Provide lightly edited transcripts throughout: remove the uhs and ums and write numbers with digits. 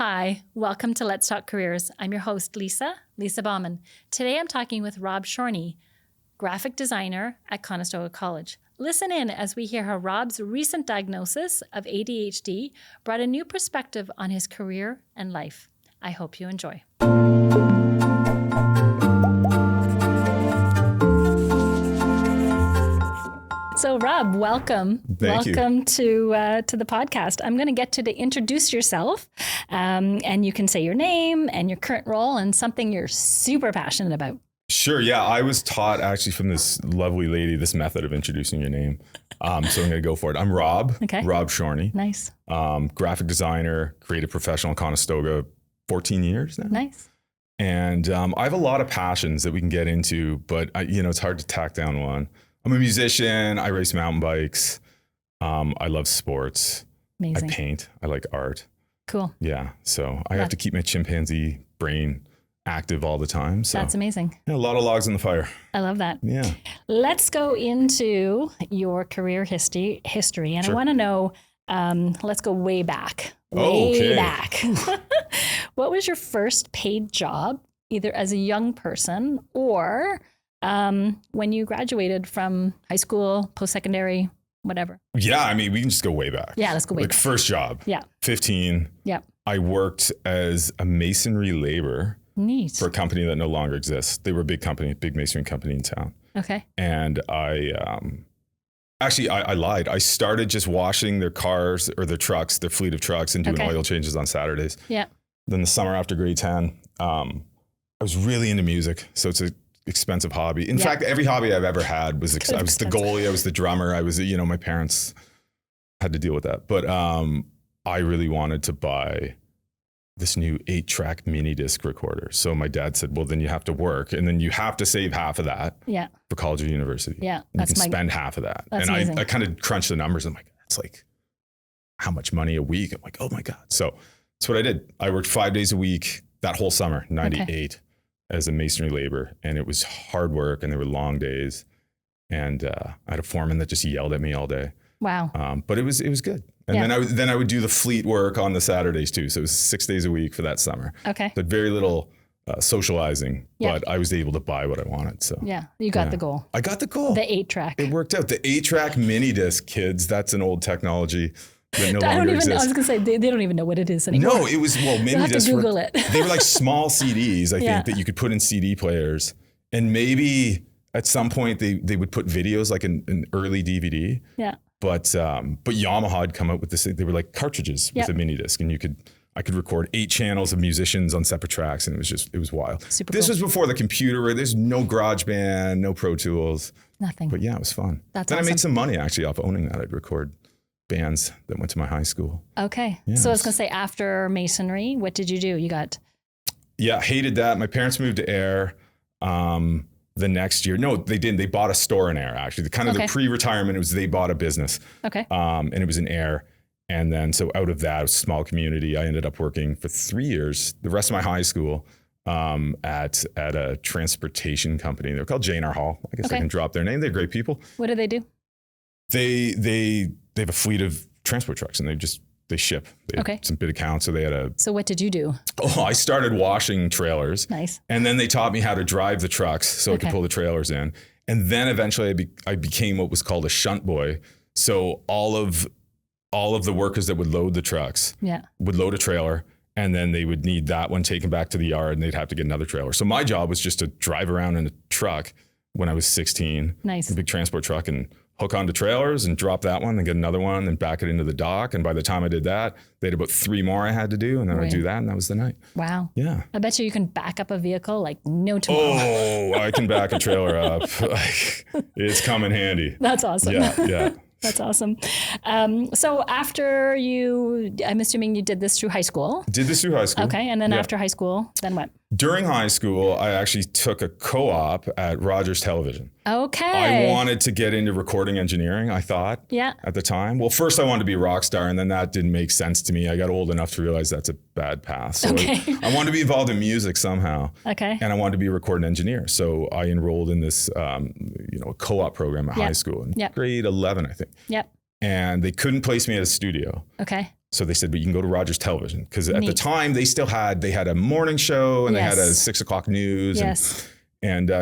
Hi, welcome to Let's Talk Careers. I'm your host, Lisa Bauman. Today I'm talking with Rob Shorney, graphic designer at Conestoga College. Listen in as we hear how Rob's recent diagnosis of ADHD brought a new perspective on his career and life. I hope you enjoy. So Rob, welcome. Thank you. Welcome to the podcast. I'm going to get to introduce yourself, and you can say your name and your current role and something you're super passionate about. Sure. Yeah. I was taught actually from this lovely lady, this method of introducing your name. So I'm going to go for it. I'm Rob. Okay. Rob Shorney. Nice. Graphic designer, creative professional in Conestoga, 14 years now. Nice. And I have a lot of passions that we can get into, but it's hard to tack down one. I'm a musician. I race mountain bikes. I love sports. Amazing. I paint. I like art. Cool. Yeah. So I have to keep my chimpanzee brain active all the time. So that's amazing. A lot of logs in the fire. I love that. Yeah. Let's go into your career history. And sure. I want to know, let's go way back. Way back. What was your first paid job, either as a young person or when you graduated from high school, post-secondary, whatever? Yeah, I mean, we can just go way back. Yeah, let's go way back. First job. Yeah. 15. Yeah. I worked as a masonry laborer. Neat. For a company that no longer exists. They were a big company, big masonry company in town. Okay. And I lied. I started just washing their cars or their trucks, their fleet of trucks, and doing oil changes on Saturdays. Yeah. Then the summer after grade 10, I was really into music. So it's an expensive hobby. In fact, every hobby I've ever had was, I was the goalie, I was the drummer, I was, my parents had to deal with that. But I really wanted to buy this new 8-track mini disc recorder. So my dad said, well, then you have to work and then you have to save half of that for college or university. Yeah. And you can spend half of that. That's and amazing. I kind of crunched the numbers. I'm like, it's like, how much money a week? I'm like, oh my God. So that's what I did. I worked 5 days a week that whole summer, 98, as a masonry laborer. And it was hard work and there were long days. And I had a foreman that just yelled at me all day. Wow. But it was good. And then I would do the fleet work on the Saturdays too. So it was 6 days a week for that summer. Okay. So very little socializing, but I was able to buy what I wanted. So yeah, you got the goal. I got the goal. The 8-track. It worked out. The 8-track mini disc, kids. That's an old technology that no longer exists. I was gonna say they don't even know what it is anymore. No, it was mini You'll have discs. To Google it. They were like small CDs, I think, that you could put in CD players, and maybe at some point they would put videos like an early DVD. Yeah. But Yamaha had come out with this. They were like cartridges with a mini disc, and I could record 8 channels of musicians on separate tracks, and it was wild. This was before the computer, where there's no GarageBand, no Pro Tools, nothing. But yeah, it was fun. That's then awesome. I made some money actually off owning that. I'd record bands that went to my high school. Okay, yeah, so I was gonna say, after masonry, what did you do? You got? Yeah, hated that. My parents moved to Ayr. The next year. No, they didn't. They bought a store in Ayr, actually. The pre-retirement, it was they bought a business. Okay. And it was in Ayr. And then, so out of that, it was a small community. I ended up working for 3 years, the rest of my high school, at a transportation company. They're called J&R Hall. I guess I can drop their name. They're great people. What do they do? They have a fleet of transport trucks, and they ship. They have some big accounts. So they had So what did you do? Oh, I started washing trailers. Nice. And then they taught me how to drive the trucks so I could pull the trailers in. And then eventually I became what was called a shunt boy. So all of the workers that would load the trucks would load a trailer, and then they would need that one taken back to the yard, and they'd have to get another trailer. So my job was just to drive around in a truck when I was 16. Nice. A big transport truck, and hook onto trailers and drop that one and get another one and back it into the dock. And by the time I did that, they had about 3 more I had to do. And then I'd do that, and that was the night. Wow. Yeah. I bet you can back up a vehicle like no tomorrow. Oh, I can back a trailer up. It's come in handy. That's awesome. Yeah. That's awesome. So after I'm assuming you did this through high school. Did this through high school. Okay. And then after high school, then what? During high school, I actually took a co-op at Rogers Television. Okay. I wanted to get into recording engineering, I thought, at the time. Well, first I wanted to be a rock star, and then that didn't make sense to me. I got old enough to realize that's a bad path. So I wanted to be involved in music somehow. Okay. And I wanted to be a recording engineer. So I enrolled in this, a co-op program at high school in grade 11, I think. Yep. and they couldn't place me at a studio. Okay. So they said, but you can go to Rogers Television. Because at the time they had a morning show and they had a 6 o'clock news. Yes. And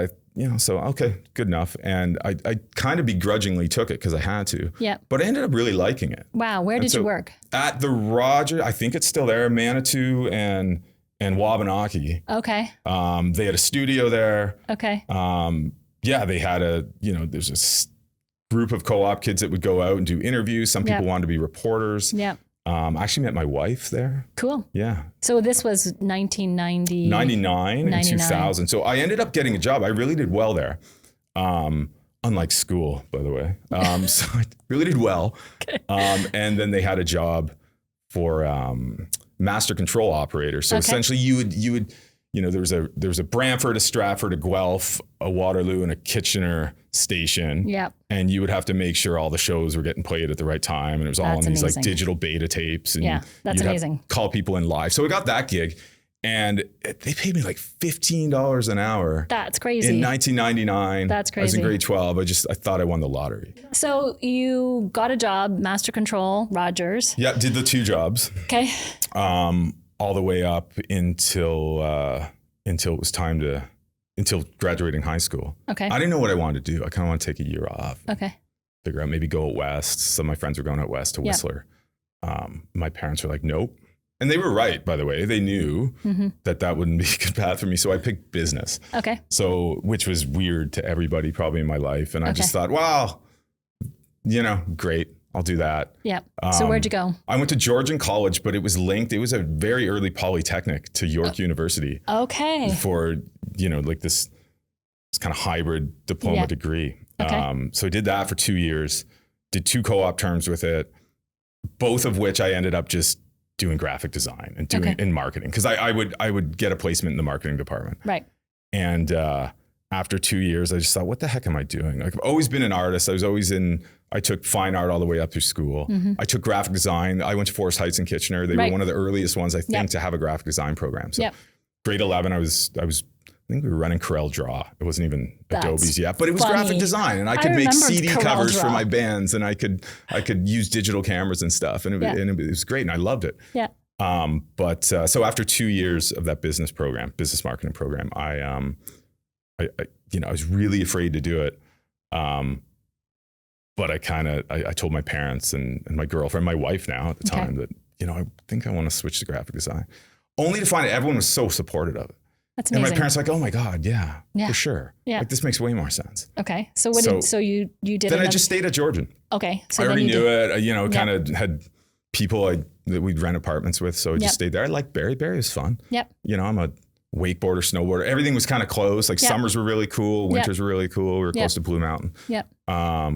so, okay, good enough. And I kind of begrudgingly took it because I had to. Yeah. But I ended up really liking it. Wow. Where did you work? At the Rogers, I think it's still there, Manitou and Wabanaki. Okay. They had a studio there. Okay. They had there's a group of co-op kids that would go out and do interviews. Some people wanted to be reporters. Yeah. I actually met my wife there. Cool. Yeah. So this was 1990. 99 and 2000. So I ended up getting a job. I really did well there. Unlike school, by the way. So I really did well. Okay. And then they had a job for master control operator. So essentially you would there was a Brantford, a Stratford, a Guelph, a Waterloo, and a Kitchener station. Yeah. And you would have to make sure all the shows were getting played at the right time. And it was all on these like digital beta tapes. And that's amazing. Call people in live. So I got that gig and they paid me like $15 an hour. That's crazy. In 1999. That's crazy. I was in grade 12. I thought I won the lottery. So you got a job, master control, Rogers. Yeah. Did the 2 jobs. Okay. All the way up until it was time until graduating high school. Okay. I didn't know what I wanted to do. I kind of want to take a year off. Okay. Figure out maybe go out west. Some of my friends were going out west to Whistler. My parents were like, nope. And they were right, by the way. They knew that wouldn't be a good path for me. So I picked business. Okay. So, which was weird to everybody probably in my life. And I just thought, wow, great. I'll do that. Yeah. So where'd you go? I went to Georgian College, but it was linked. It was a very early polytechnic to York University. Okay. For, like this kind of hybrid diploma degree. Okay. So I did that for 2 years, did 2 co-op terms with it, both of which I ended up just doing graphic design and doing in marketing. Cause I would get a placement in the marketing department. Right. And, after 2 years, I just thought, what the heck am I doing? Like I've always been an artist. I took fine art all the way up through school. I took graphic design. I went to Forest Heights in Kitchener. They were one of the earliest ones, I think, to have a graphic design program. So grade 11, I think we were running Corel Draw. It wasn't even Adobe's yet, but it was graphic design, and I could make CD covers for my bands, and I could use digital cameras and stuff, and it was great, and I loved it. Yeah. So after 2 years of that business marketing program, I was really afraid to do it. But I told my parents and my girlfriend, my wife now at the time, that, I think I want to switch to graphic design, only to find out everyone was so supportive of it. That's amazing. And my parents were like, oh my God, yeah, for sure. Yeah. Like this makes way more sense. Okay. So you did Then I just stayed at Georgian. Okay. So I already knew it, kind of had people that we'd rent apartments with. So I just stayed there. I liked Barrie. Barrie was fun. Yep. I'm a wakeboarder, snowboarder. Everything was kind of close. Like summers were really cool. Winters were really cool. We were close to Blue Mountain. Yep.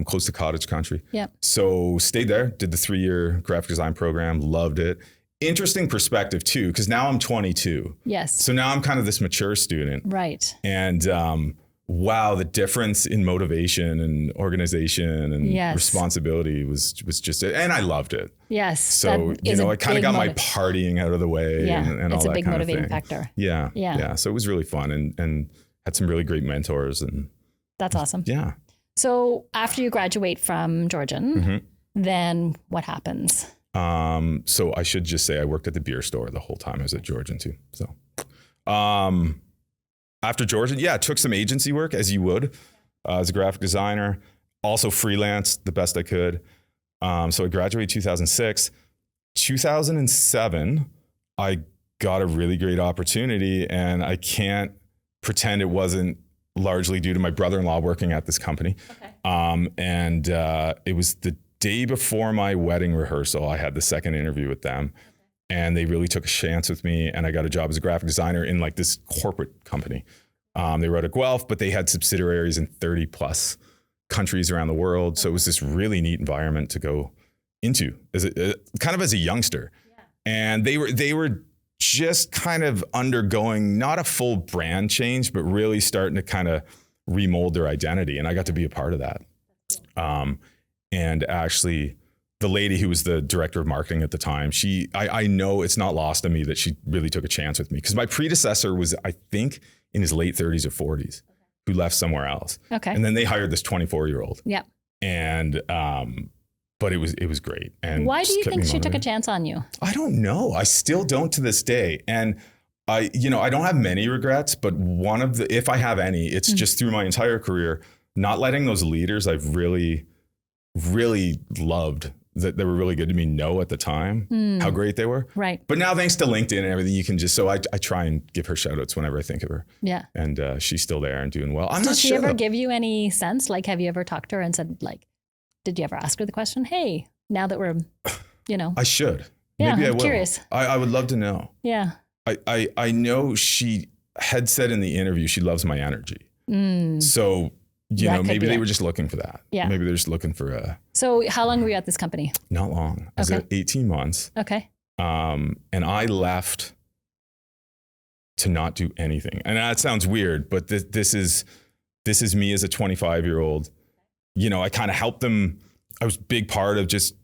Close to cottage country. Yep. So stayed there, did the 3-year graphic design program, loved it. Interesting perspective too, because now I'm 22. Yes. So now I'm kind of this mature student. Right. And wow, the difference in motivation and organization and responsibility was just it. And I loved it. Yes. So, I kind of got my partying out of the way and all that kind of thing. It's a big motivating factor. Yeah. Yeah. So it was really fun and had some really great mentors. And that's awesome. Yeah. So after you graduate from Georgian, then what happens? So I should just say I worked at the beer store the whole time I was at Georgian too. So, after Georgian, took some agency work as you would, as a graphic designer, also freelanced the best I could. So I graduated 2006, 2007, I got a really great opportunity, and I can't pretend it wasn't largely due to my brother-in-law working at this company. Okay. It was the day before my wedding rehearsal, I had the second interview with them, and they really took a chance with me, and I got a job as a graphic designer in like this corporate company. They were out of Guelph, but they had subsidiaries in 30 plus countries around the world. So it was this really neat environment to go into as a youngster. Yeah. And they were just kind of undergoing not a full brand change, but really starting to kind of remold their identity. And I got to be a part of that. And actually the lady who was the director of marketing at the time, I know it's not lost on me that she really took a chance with me, because my predecessor was, I think, in his late 30s or 40s, who left somewhere else. Okay. And then they hired this 24-year-old. Yeah. And but it was great. And why do you think she took a chance on you? I don't know. I still don't to this day. And I don't have many regrets, but if I have any, it's just through my entire career, not letting those leaders I've really, really loved, that they were really good to me, know at the time how great they were. Right. But now, thanks to LinkedIn and everything, you can just, so I try and give her shout outs whenever I think of her. Yeah. And she's still there and doing well. Did she ever give you any sense? Like, have you ever talked to her and said, like, did you ever ask her the question, hey, now that we're, I should. Yeah, Maybe I'm I will. curious. I would love to know. Yeah. I know she had said in the interview, she loves my energy. So, maybe they were just looking for that. Yeah. Maybe they're just looking for So how long were you at this company? Not long. I was at 18 months. Okay. And I left to not do anything. And that sounds weird, but this is me as a 25-year-old. I kind of helped them. I was a big part of just,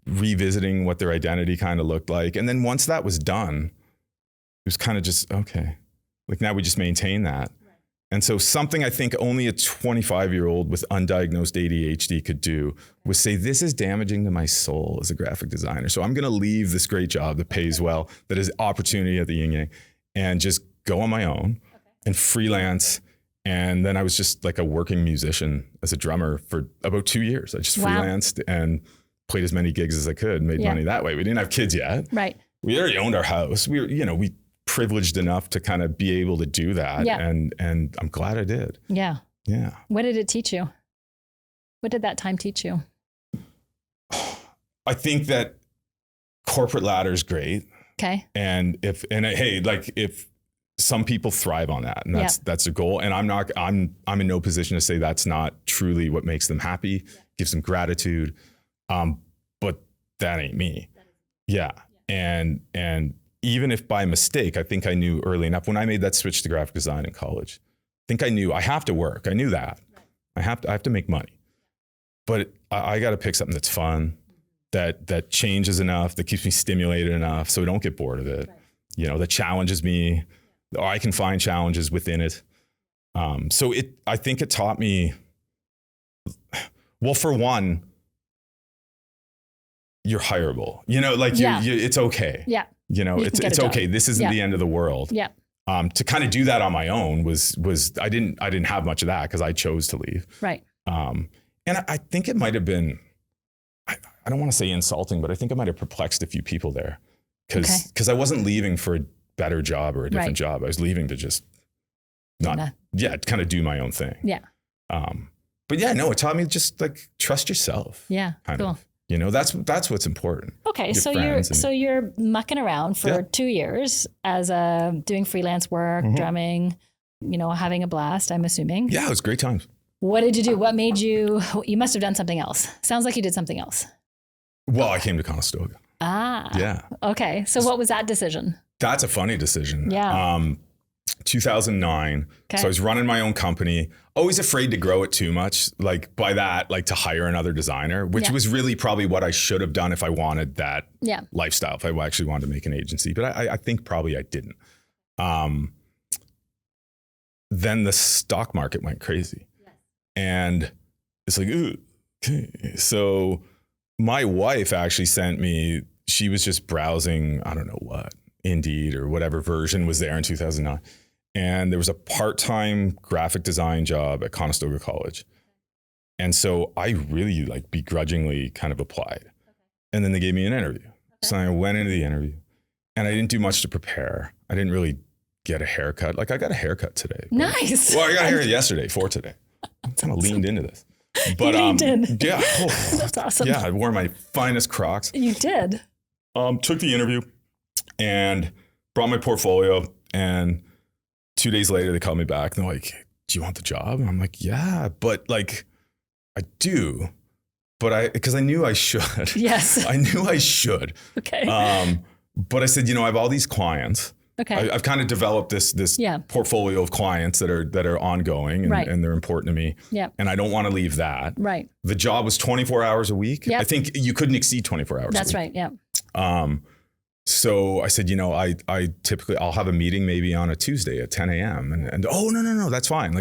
revisiting what their identity kind of looked like. And then once that was done, it was kind of just, okay, like now we just maintain that. Right. And so something I think only a 25-year-old with undiagnosed ADHD could do was say, this is damaging to my soul as a graphic designer. So I'm going to leave this great job that pays well, that is opportunity at the yin yang, and just go on my own and freelance. And then I was just like a working musician as a drummer for about 2 years. I just freelanced and played as many gigs as I could, made money that way. We didn't have kids yet. Right. We already owned our house. We were, we privileged enough to kind of be able to do that. Yeah. And I'm glad I did. Yeah. Yeah. What did it teach you? What did that time teach you? I think that corporate ladder is great. Okay. And if some people thrive on that, and that's a goal. And I'm in no position to say that's not truly what makes them happy, gives them gratitude. But that ain't me. Yeah. And even if by mistake, I think I knew early enough when I made that switch to graphic design in college, I think I knew I have to work. I knew that. I have to make money, but I got to pick something that's fun, that changes enough, that keeps me stimulated enough so I don't get bored of it. That challenges me, or I can find challenges within it. So I think it taught me, well, for one, you're hireable, it's okay. Yeah. It's okay. This isn't the end of the world. Yeah. To kind of do that on my own was I didn't have much of that because I chose to leave. Right. And I think it might've been, I don't want to say insulting, but I think I might've perplexed a few people there because I wasn't leaving for a better job or a different job. I was leaving to just kind of do my own thing. Yeah. But it taught me just like trust yourself. Yeah. Cool. That's what's important. Okay, so you're mucking around for 2 years as doing freelance work, drumming, having a blast, I'm assuming. Yeah, it was great times. What did you do? What made you must have done something else. Sounds like you did something else. Well, I came to Conestoga. Ah. Yeah. Okay, so what was that decision? That's a funny decision. Yeah. 2009. Okay. So I was running my own company, always afraid to grow it too much. Like by that, like to hire another designer, which was really probably what I should have done if I wanted that lifestyle, if I actually wanted to make an agency. But I think probably I didn't. Then the stock market went crazy. Yes. And it's like, ooh, okay. So my wife actually sent me, she was just browsing, I don't know what, Indeed or whatever version was there in 2009. And there was a part-time graphic design job at Conestoga College. And so I really begrudgingly kind of applied. Okay. And then they gave me an interview. Okay. So I went into the interview and I didn't do much to prepare. I didn't really get a haircut. I got a haircut today. Nice. Well, I got a haircut yesterday for today. I kind of leaned into this. But you leaned in. Yeah. Oh, that's awesome. Yeah, I wore my finest Crocs. You did. Took the interview and brought my portfolio, and 2 days later, they called me back and they're like, do you want the job? And I'm like, yeah, but I do, but because I knew I should. Yes. I knew I should. Okay. But I said, I have all these clients. Okay. I've kind of developed this portfolio of clients that are ongoing and they're important to me. Yeah. And I don't want to leave that. Right. The job was 24 hours a week. Yep. I think you couldn't exceed 24 hours. That's a right. week. Yeah. So I said, I typically, I'll have a meeting maybe on a Tuesday at 10 a.m. And oh, no, that's fine.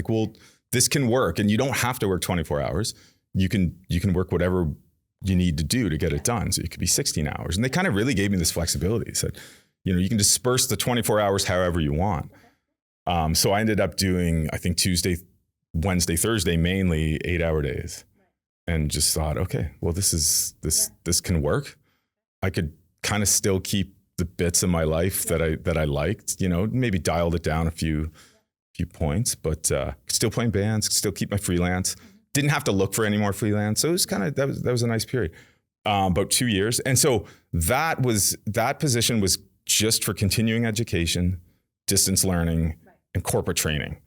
This can work. And you don't have to work 24 hours. You can work whatever you need to do to get it done. So it could be 16 hours. And they kind of really gave me this flexibility. Said, you can disperse the 24 hours however you want. So I ended up doing, I think Tuesday, Wednesday, Thursday, mainly 8-hour days, and just thought, okay, well, this can work. I could kind of still keep the bits of my life that I liked, maybe dialed it down a few points, but still playing bands, still keep my freelance. Didn't have to look for any more freelance. So it was that was a nice period, about 2 years. And so that position was just for continuing education, distance learning, and corporate training.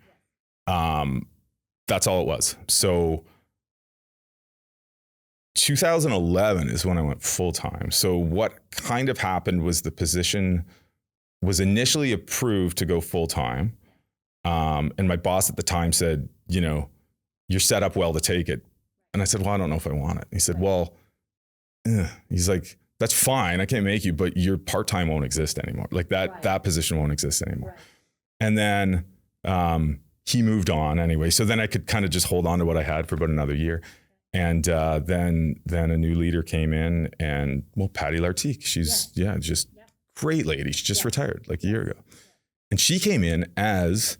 That's all it was. So 2011 is when I went full-time. So what kind of happened was the position was initially approved to go full-time. And my boss at the time said, you're set up well to take it. And I said, well, I don't know if I want it. He said, well, he's like, that's fine. I can't make you, but your part-time won't exist anymore. Like that position won't exist anymore. Right. And then he moved on anyway. So then I could kind of just hold on to what I had for about another year. And then a new leader came in, and Patty Lartigue, she's just great lady. She just retired like a year ago. And she came in as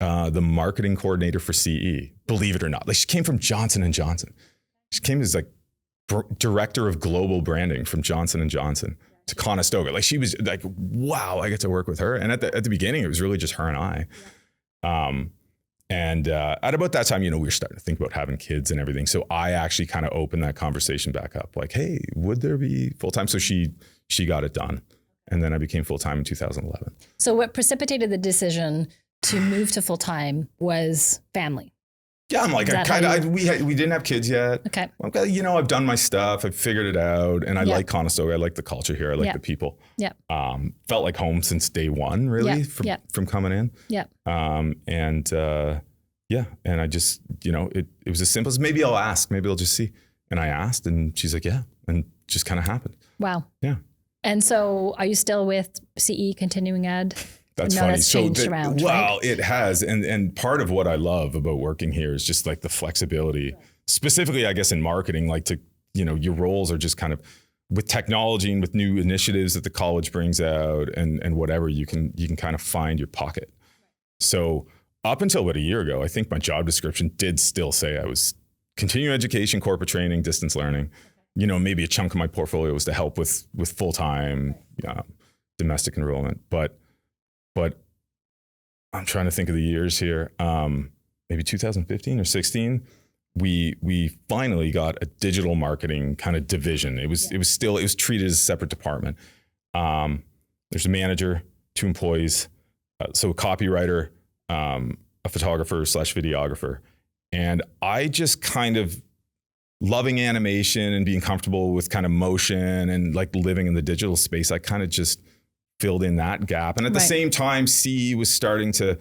the marketing coordinator for CE, believe it or not. Like, she came from Johnson & Johnson. She came as like director of global branding from Johnson & Johnson to Conestoga. Like, she was like, wow, I get to work with her. And at the beginning, it was really just her and I. And at about that time, we were starting to think about having kids and everything. So I actually kind of opened that conversation back up. Like, hey, would there be full-time? So she got it done. And then I became full-time in 2011. So what precipitated the decision to move to full-time was family? Yeah, I'm like, we didn't have kids yet. Okay. I've done my stuff. I've figured it out. And I like Conestoga. I like the culture here. I like the people. Yeah. Felt like home since day one, really, from coming in. Yeah. And I just, it was as simple as, maybe I'll ask, maybe I'll just see. And I asked, and she's like, yeah. And just kind of happened. Wow. Yeah. And so are you still with CE continuing ed? That's funny. That's changed around, right? It has. And part of what I love about working here is just like the flexibility, specifically, I guess, in marketing, like your roles are just kind of with technology and with new initiatives that the college brings out and whatever, you can kind of find your pocket. So up until about a year ago, I think my job description did still say I was continuing education, corporate training, distance learning. Maybe a chunk of my portfolio was to help with full-time domestic enrollment, but I'm trying to think of the years here. Maybe 2015 or 16, we finally got a digital marketing kind of division. It was treated as a separate department. There's a manager, 2 employees, so a copywriter, a photographer/videographer, and I just kind of, loving animation and being comfortable with kind of motion and like living in the digital space, I kind of just filled in that gap. And at the same time, CE was starting to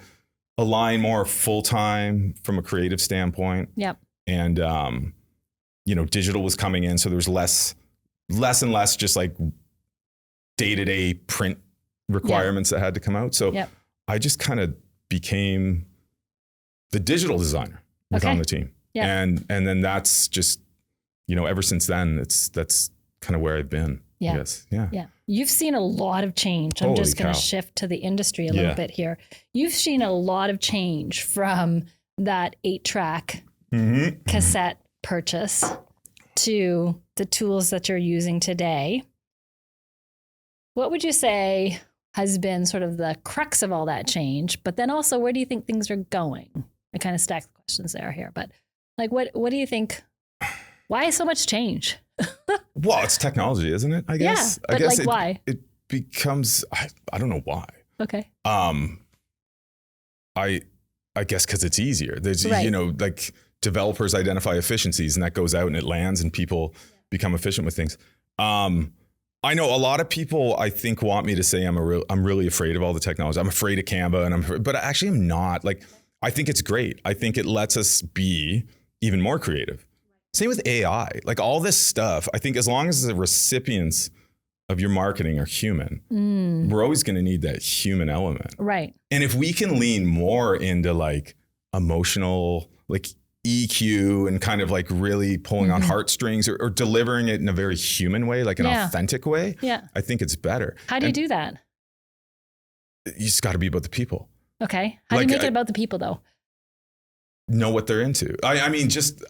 align more full-time from a creative standpoint. Yep. And, digital was coming in. So there was less and less just like day-to-day print requirements that had to come out. So I just kind of became the digital designer on the team. Yep. And then that's just, ever since then, that's kind of where I've been. Yeah. Yes. Yeah. Yeah. You've seen a lot of change. I'm just going to shift to the industry a little bit here. You've seen a lot of change from that 8-track cassette purchase to the tools that you're using today. What would you say has been sort of the crux of all that change? But then also, where do you think things are going? I kind of stacked the questions there here, but like, what do you think? Why so much change? Well, it's technology, isn't it? I guess. Yeah, but I guess why? It becomes, I don't know why. Okay. I guess because it's easier. There's, like developers identify efficiencies and that goes out and it lands and people become efficient with things. I know a lot of people, I think, want me to say I'm really afraid of all the technology. I'm afraid of Canva, but actually I'm not. Like, I think it's great. I think it lets us be even more creative. Same with AI, like all this stuff. I think as long as the recipients of your marketing are human, we're always going to need that human element. Right. And if we can lean more into like emotional, like EQ and kind of like really pulling on heartstrings or delivering it in a very human way, like an authentic way, I think it's better. How do you do that? You just got to be about the people. Okay. How do you make it about the people though? Know what they're into. I mean, just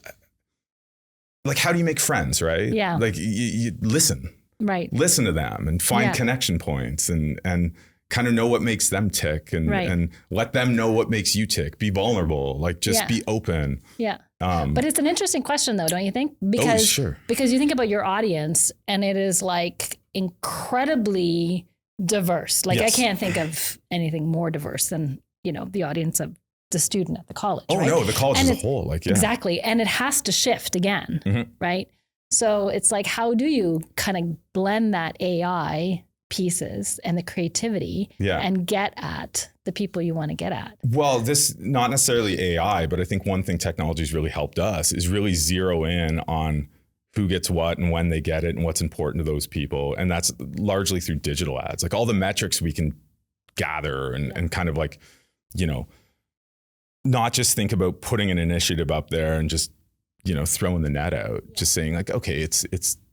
like, how do you make friends, right? Yeah. Like you listen. Right. Listen to them and find connection points and kind of know what makes them tick and let them know what makes you tick. Be vulnerable, like just be open. Yeah. But it's an interesting question though, don't you think? Because you think about your audience and it is like incredibly diverse. Like I can't think of anything more diverse than, the audience of the student at the college. Oh, right? No, the college as a whole. Exactly. And it has to shift again, right? So it's like, how do you kind of blend that AI pieces and the creativity and get at the people you want to get at? Well, this not necessarily AI, but I think one thing technology's really helped us is really zero in on who gets what and when they get it and what's important to those people. And that's largely through digital ads. Like all the metrics we can gather and kind of like, not just think about putting an initiative up there and just, throwing the net out, just saying like, okay, it's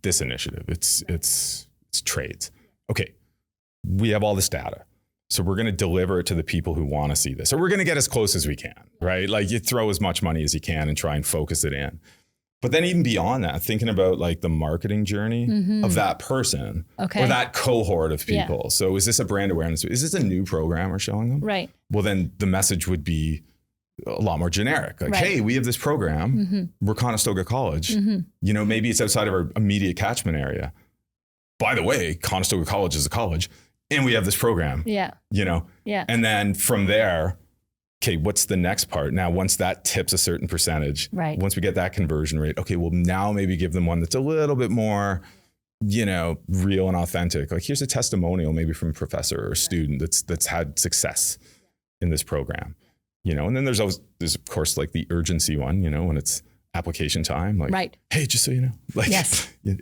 this initiative, it's trades. Okay, we have all this data. So we're going to deliver it to the people who want to see this. Or we're going to get as close as we can, right? Like you throw as much money as you can and try and focus it in. But then even beyond that, thinking about like the marketing journey of that person or that cohort of people. Yeah. So is this a brand awareness? Is this a new program we're showing them? Right. Well, then the message would be a lot more generic. Like, hey, we have this program. We're Conestoga College. Maybe it's outside of our immediate catchment area. By the way, Conestoga College is a college and we have this program. Yeah. And then from there, okay, what's the next part? Now, once that tips a certain percentage, once we get that conversion rate, okay, well now maybe give them one that's a little bit more, real and authentic. Like here's a testimonial maybe from a professor or a student that's had success in this program, and then there's of course like the urgency one, when it's application time, like, hey, just so you know, like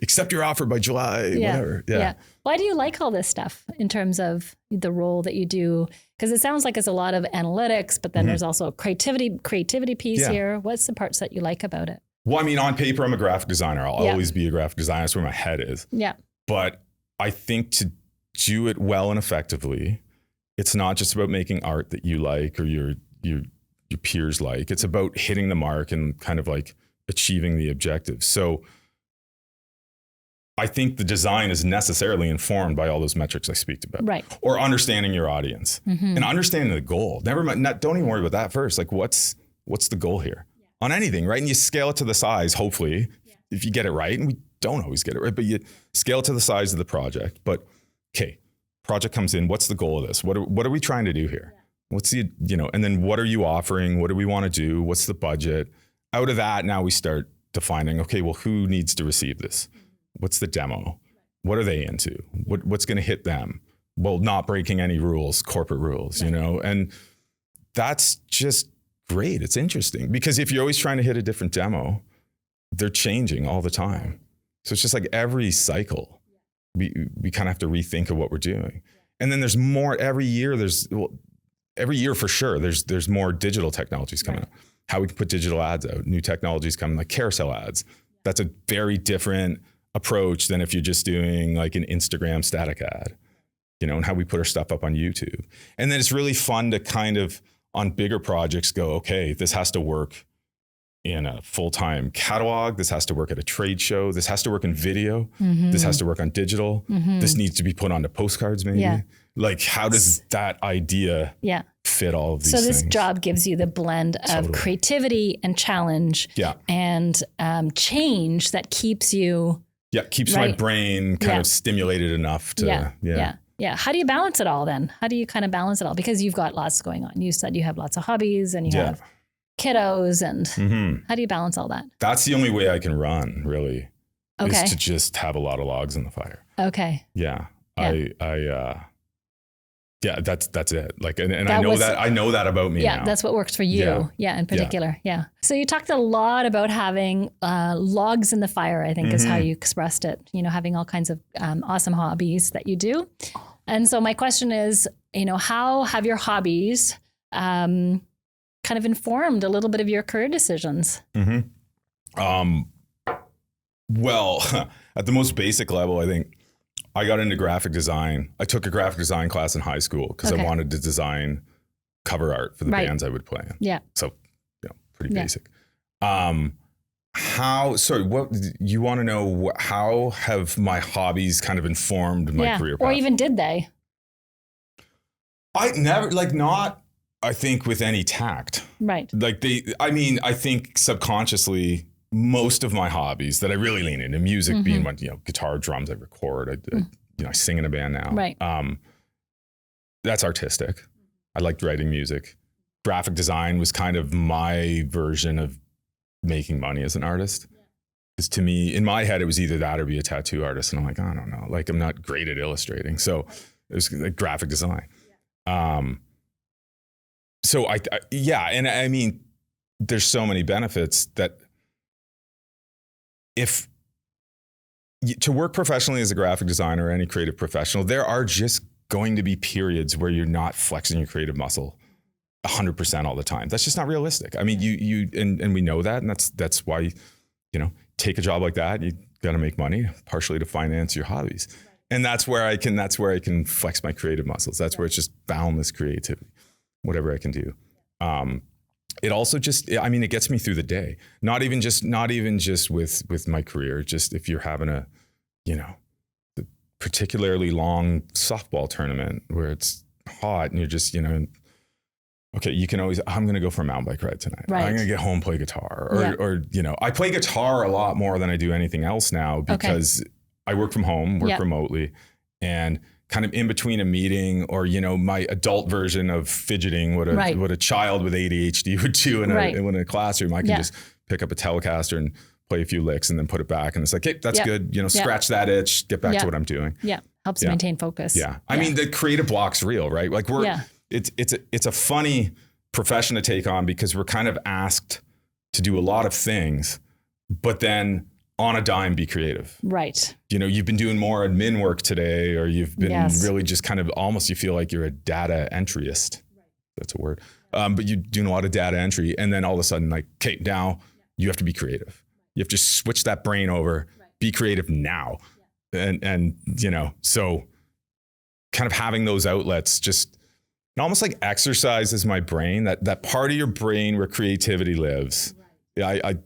accept your offer by July, whatever. Yeah. Why do you like all this stuff in terms of the role that you do? Because it sounds like it's a lot of analytics, but then there's also a creativity piece here. What's the parts that you like about it? Well, I mean, on paper, I'm a graphic designer. I'll always be a graphic designer. That's where my head is. Yeah. But I think to do it well and effectively, it's not just about making art that you like or your peers like. It's about hitting the mark and kind of like achieving the objective. So I think the design is necessarily informed by all those metrics I speak about. Right. Or understanding your audience and understanding the goal. Never mind, don't even worry about that first. Like what's the goal here on anything, right? And you scale it to the size, hopefully, if you get it right. And we don't always get it right, but you scale it to the size of the project. But okay, project comes in. What's the goal of this? What are we trying to do here? What's the, and then what are you offering? What do we want to do? What's the budget? Out of that, now we start defining, okay, well, who needs to receive this? What's the demo? What are they into? What's going to hit them? Well, not breaking any rules, corporate rules, and that's just great. It's interesting because if you're always trying to hit a different demo, they're changing all the time. So it's just like every cycle, we kind of have to rethink of what we're doing. And then there's more every year. Every year for sure, there's more digital technologies coming up. How we can put digital ads out, new technologies coming like carousel ads. That's a very different approach than if you're just doing like an Instagram static ad, and how we put our stuff up on YouTube. And then it's really fun to kind of on bigger projects go, okay, this has to work in a full-time catalog. This has to work at a trade show. This has to work in video. This has to work on digital. This needs to be put onto postcards maybe. Yeah. Like how does that idea fit all of these things? So this job gives you the blend of creativity and challenge and change that keeps you... keeps my brain kind of stimulated enough to... Yeah. How do you balance it all then? How do you kind of balance it all? Because you've got lots going on. You said you have lots of hobbies and you have kiddos and how do you balance all that? That's the only way I can run really is to just have a lot of logs in the fire. Okay. Yeah. That's it. Like, and I know that about me now. That's what works for you. Yeah. In particular. Yeah. So you talked a lot about having logs in the fire, I think is how you expressed it, having all kinds of awesome hobbies that you do. And so my question is, how have your hobbies kind kind of informed a little bit of your career decisions? Well, at the most basic level, I think I got into graphic design. I took a graphic design class in high school because I wanted to design cover art for the bands I would play in. Yeah. So, pretty basic. What you want to know? How have my hobbies kind of informed my career path? Or even did they? I never, I think with any tact. Right. I think subconsciously, most of my hobbies that I really lean into, music being one, guitar, drums, I record, I sing in a band now. Right. That's artistic. I liked writing music. Graphic design was kind of my version of making money as an artist. Because to me, in my head, it was either that or be a tattoo artist. And I'm like, I don't know. I'm not great at illustrating. So it was like graphic design. So and I mean, there's so many benefits that to work professionally as a graphic designer or any creative professional, there are just going to be periods where you're not flexing your creative muscle 100% all the time. That's just not realistic. I mean, and we know that, and that's why, take a job like that, you got to make money partially to finance your hobbies. And that's where I can flex my creative muscles. That's where it's just boundless creativity, whatever I can do. It also it gets me through the day. Not even just with my career. Just if you're having a particularly long softball tournament where it's hot and you're just, okay, you can always, I'm going to go for a mountain bike ride tonight. Right. I'm going to get home, play guitar or I play guitar a lot more than I do anything else now because I work from home, remotely, and kind of in between a meeting or, my adult version of fidgeting, what a child with ADHD would do in a classroom. I can just pick up a Telecaster and play a few licks and then put it back. And it's like, hey, that's good. Scratch that itch, get back to what I'm doing. Yeah. Helps maintain focus. Yeah. I mean, the creative block's real, right? It's a funny profession to take on because we're kind of asked to do a lot of things, but then on a dime, be creative. Right. You've been doing more admin work today, or you've been really just kind of almost, you feel like you're a data entryist. That's a word. But you're doing a lot of data entry. And then all of a sudden, okay, now you have to be creative. You have to switch that brain over, be creative now. And so kind of having those outlets just almost like exercises my brain, that part of your brain where creativity lives. I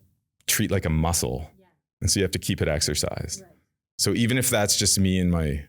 treat like a muscle. And so you have to keep it exercised. Right. So even if that's just me and my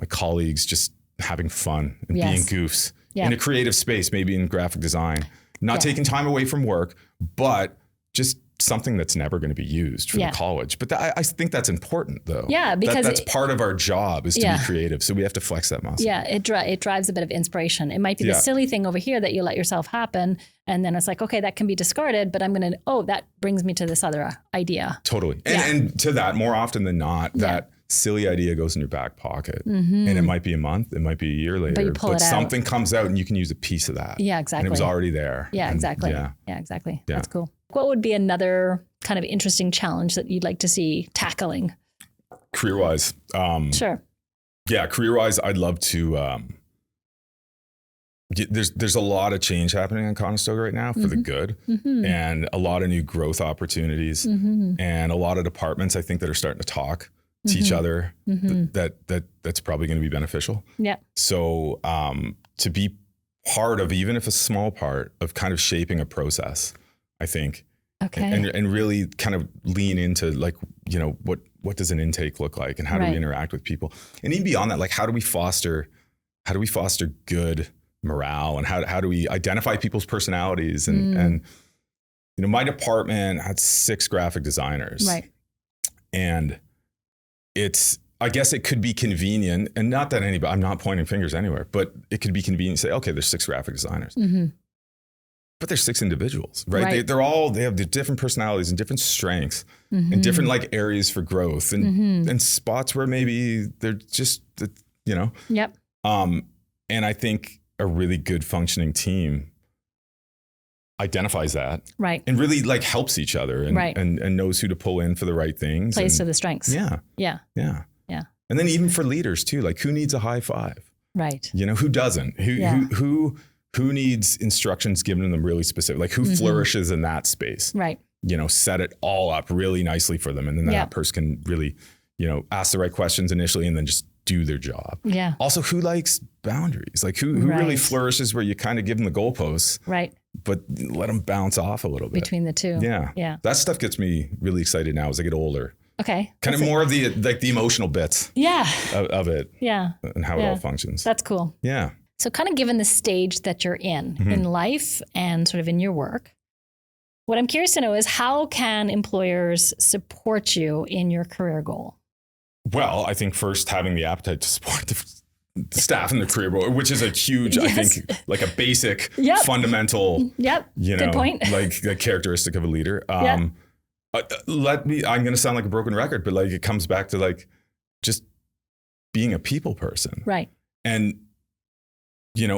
colleagues just having fun and being goofs in a creative space, maybe in graphic design, not taking time away from work, but just something that's never going to be used for the college. But I think that's important though. Yeah, because that's part of our job is to be creative. So we have to flex that muscle. Yeah, it drives a bit of inspiration. It might be the silly thing over here that you let yourself happen. And then it's like, okay, that can be discarded, but that brings me to this other idea. Totally. And to that, more often than not, that silly idea goes in your back pocket. And it might be a month, it might be a year later, but something comes out and you can use a piece of that. Yeah, exactly. And it was already there. Yeah, exactly. Yeah, exactly. Yeah. That's cool. What would be another kind of interesting challenge that you'd like to see tackling? Career-wise. Sure. Yeah, career-wise, I'd love to, there's a lot of change happening in Conestoga right now for the good, and a lot of new growth opportunities, and a lot of departments I think that are starting to talk to each other that's probably going to be beneficial. Yeah. So to be part of, even if a small part of kind of shaping a process, I think, and really kind of lean into what does an intake look like and how do we interact with people, and even beyond that, how do we foster good morale, and how do we identify people's personalities, and my department had 6 graphic designers, and I guess it could be convenient, and not that I'm not pointing fingers anywhere, but it could be convenient to say, okay, there's 6 graphic designers. But there's 6 individuals, right? They have the different personalities and different strengths and different areas for growth and spots where maybe they're just, Yep. And I think a really good functioning team identifies that, and really helps each other and knows who to pull in for the right things. Plays to the strengths. Yeah. And then even for leaders too, who needs a high five? Right. Who doesn't? who needs instructions given to them really specific, like who flourishes in that space, right? Set it all up really nicely for them. And then that person can really, ask the right questions initially and then just do their job. Yeah. Also, who likes boundaries? Like who really flourishes where you kind of give them the goalposts, right? But let them bounce off a little bit. Between the two. Yeah. Yeah. That stuff gets me really excited now as I get older. Okay. Kind of more of the emotional bits of it. Yeah. And how it all functions. That's cool. Yeah. So kind of given the stage that you're in life and sort of in your work, what I'm curious to know is how can employers support you in your career goal? Well, I think first having the appetite to support the staff in the career goal, which is a huge, I think, like a basic, fundamental, good point. like a characteristic of a leader. I'm going to sound like a broken record, but like it comes back to like just being a people person. Right. And,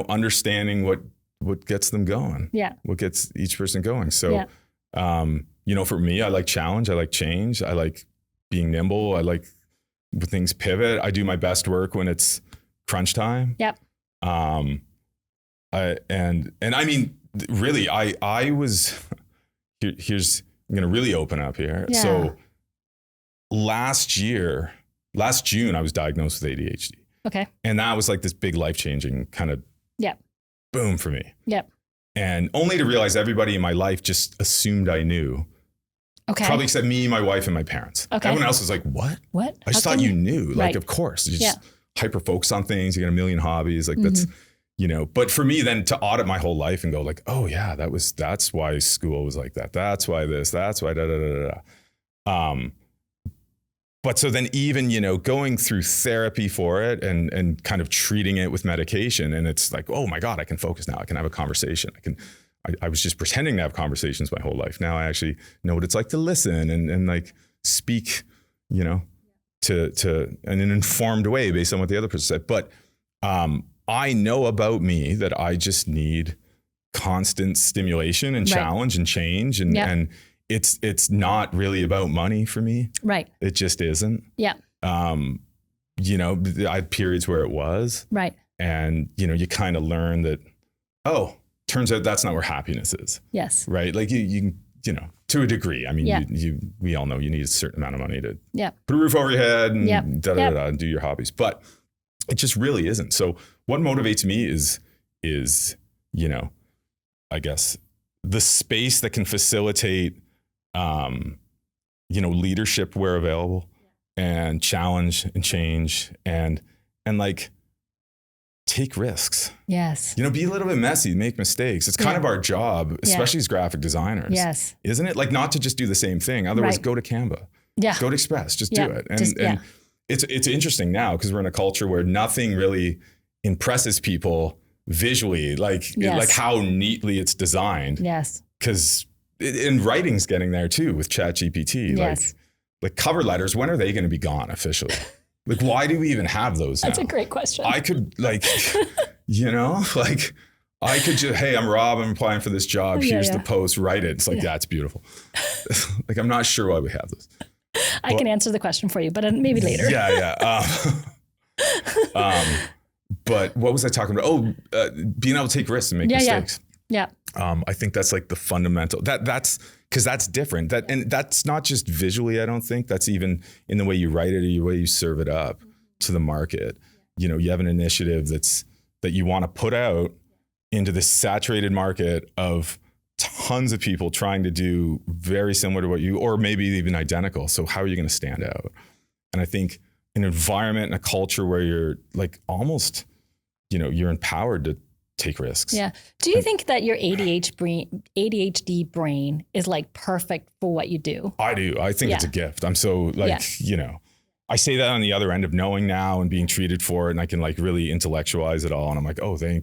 understanding what gets them going. Yeah. What gets each person going. So, for me, I like challenge. I like change. I like being nimble. I like when things pivot. I do my best work when it's crunch time. Yep. I mean, really, I was, I'm going to really open up here. Yeah. So last June, I was diagnosed with ADHD. Okay. And that was like this big life-changing kind of boom for me. Yep. And only to realize everybody in my life just assumed I knew. Okay. Probably except me, my wife, and my parents. Okay. Everyone else was like, what? What? I just thought you knew. Like, of course. You just hyper focus on things. You got a million hobbies. Like that's, but for me then to audit my whole life and go like, oh yeah, that's why school was like that. That's why this, that's why But so then even, going through therapy for it and kind of treating it with medication, and it's like, oh my God, I can focus now. I can have a conversation. I was just pretending to have conversations my whole life. Now I actually know what it's like to listen and like speak, to in an informed way based on what the other person said. But I know about me that I just need constant stimulation and challenge and change and it's not really about money for me. Right. It just isn't. Yeah. I had periods where it was. Right. And, you kind of learn that, turns out that's not where happiness is. Yes. Right. Like you to a degree. I mean, we all know you need a certain amount of money to put a roof over your head and and do your hobbies, but it just really isn't. So what motivates me is, I guess the space that can facilitate, leadership where available and challenge and change and like take risks. Yes. Be a little bit messy, make mistakes. It's kind of our job, especially as graphic designers. Yes. Isn't it? Like not to just do the same thing. Otherwise go to Canva. Yeah. Go to Express. Just do it. And it's interesting now because we're in a culture where nothing really impresses people visually, like how neatly it's designed. Yes. Because in writing's getting there too with ChatGPT. Yes. Like cover letters, when are they going to be gone officially? Like, why do we even have those now? That's a great question. I could I could just, hey, I'm Rob, I'm applying for this job. Here's the post, write it. It's like, it's beautiful. Like, I'm not sure why we have this. I can answer the question for you, but maybe later. But what was I talking about? Being able to take risks and make mistakes. Yeah. I think that's like the fundamental, that's because that's different. And that's not just visually, I don't think. That's even in the way you write it or the way you serve it up to the market. You have an initiative that you want to put out into this saturated market of tons of people trying to do very similar to what you, or maybe even identical. So how are you going to stand out? And I think an environment and a culture where you're like almost, you're empowered to take risks. Yeah. Do you think that your ADHD brain is like perfect for what you do? I do. I think it's a gift. I'm so I say that on the other end of knowing now and being treated for it, and I can like really intellectualize it all. And I'm like,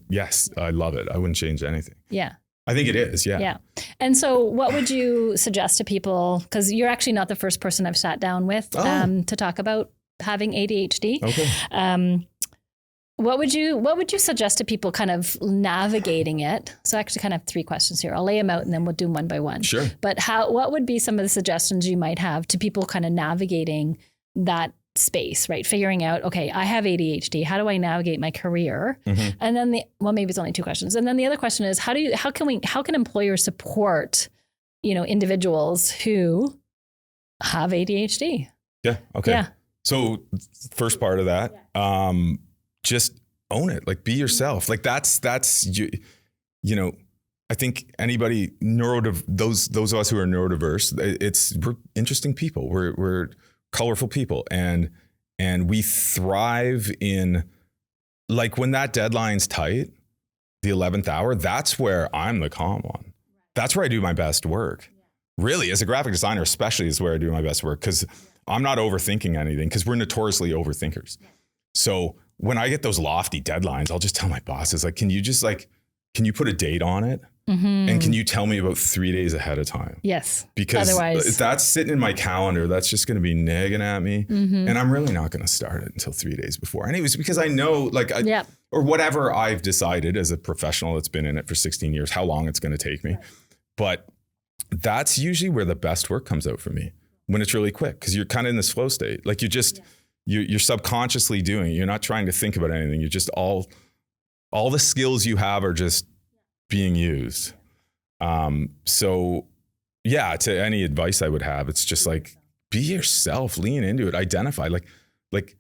yes, I love it. I wouldn't change anything. Yeah. I think it is. Yeah. Yeah. And so what would you suggest to people? Because you're actually not the first person I've sat down with to talk about having ADHD. Okay. What would you suggest to people kind of navigating it? So I actually kind of have 3 questions here. I'll lay them out and then we'll do them one by one. Sure. But what would be some of the suggestions you might have to people kind of navigating that space, right? Figuring out, okay, I have ADHD. How do I navigate my career? And then maybe it's only two questions. And then the other question is, how can employers support, individuals who have ADHD? Yeah. Okay. Yeah. So first part of that, just own it. Like, be yourself. Like that's I think anybody those of us who are neurodiverse, we're interesting people. We're colorful people, and we thrive in, like, when that deadline's tight, the 11th hour, that's where I'm the calm one. That's where I do my best work. Really, as a graphic designer, especially, is where I do my best work, because I'm not overthinking anything, because we're notoriously overthinkers. So when I get those lofty deadlines, I'll just tell my bosses, like, can you put a date on it? And can you tell me about 3 days ahead of time? Yes. Because otherwise, if that's sitting in my calendar, that's just going to be nagging at me. And I'm really not going to start it until 3 days before. Anyways, because I know, or whatever I've decided as a professional that's been in it for 16 years, how long it's going to take me. Right. But that's usually where the best work comes out for me, when it's really quick, because you're kind of in this flow state. Like, you're subconsciously doing it. You're not trying to think about anything. You're just all the skills you have are just being used. So yeah, to any advice I would have, it's just like, be yourself, lean into it, identify, like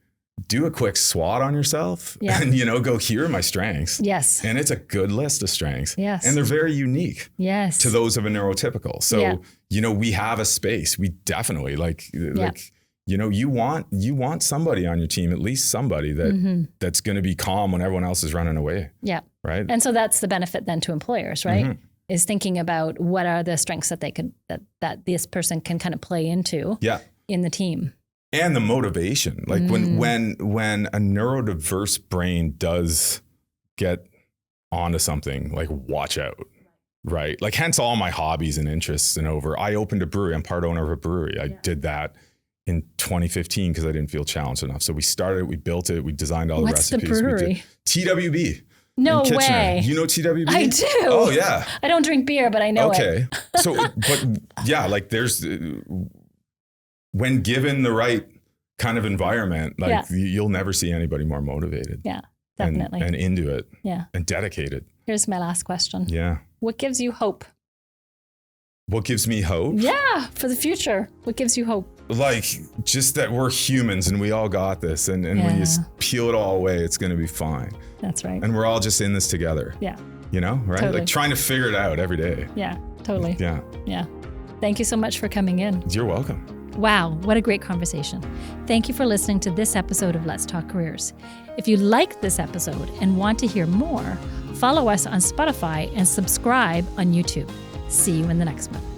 do a quick SWOT on yourself, and, go, here are my strengths. Yes. And it's a good list of strengths. Yes. And they're very unique. Yes. To those of a neurotypical. So, we have a space. We definitely you want somebody on your team, at least somebody that's going to be calm when everyone else is running away. Yeah. Right. And so that's the benefit then to employers, right? Is thinking about what are the strengths that they could, that this person can kind of play into in the team. And the motivation, like when a neurodiverse brain does get onto something, like, watch out. Right. Like, hence all my hobbies and interests I opened a brewery. I'm part owner of a brewery. I did that in 2015 because I didn't feel challenged enough. So we started it, we built it, we designed all the recipes. What's the brewery? TWB. No way. You know TWB? I do. Oh yeah. I don't drink beer, but I know it. Okay. So, but yeah, like, there's, when given the right kind of environment, like, you'll never see anybody more motivated. Yeah, definitely. And into it. Yeah. And dedicated. Here's my last question. Yeah. What gives you hope? What gives me hope? Yeah, for the future. What gives you hope? Like, just that we're humans and we all got this. And when you peel it all away, it's going to be fine. That's right. And we're all just in this together. Yeah. Right? Totally. Like, trying to figure it out every day. Yeah, totally. Yeah. Yeah. Thank you so much for coming in. You're welcome. Wow, what a great conversation. Thank you for listening to this episode of Let's Talk Careers. If you liked this episode and want to hear more, follow us on Spotify and subscribe on YouTube. See you in the next one.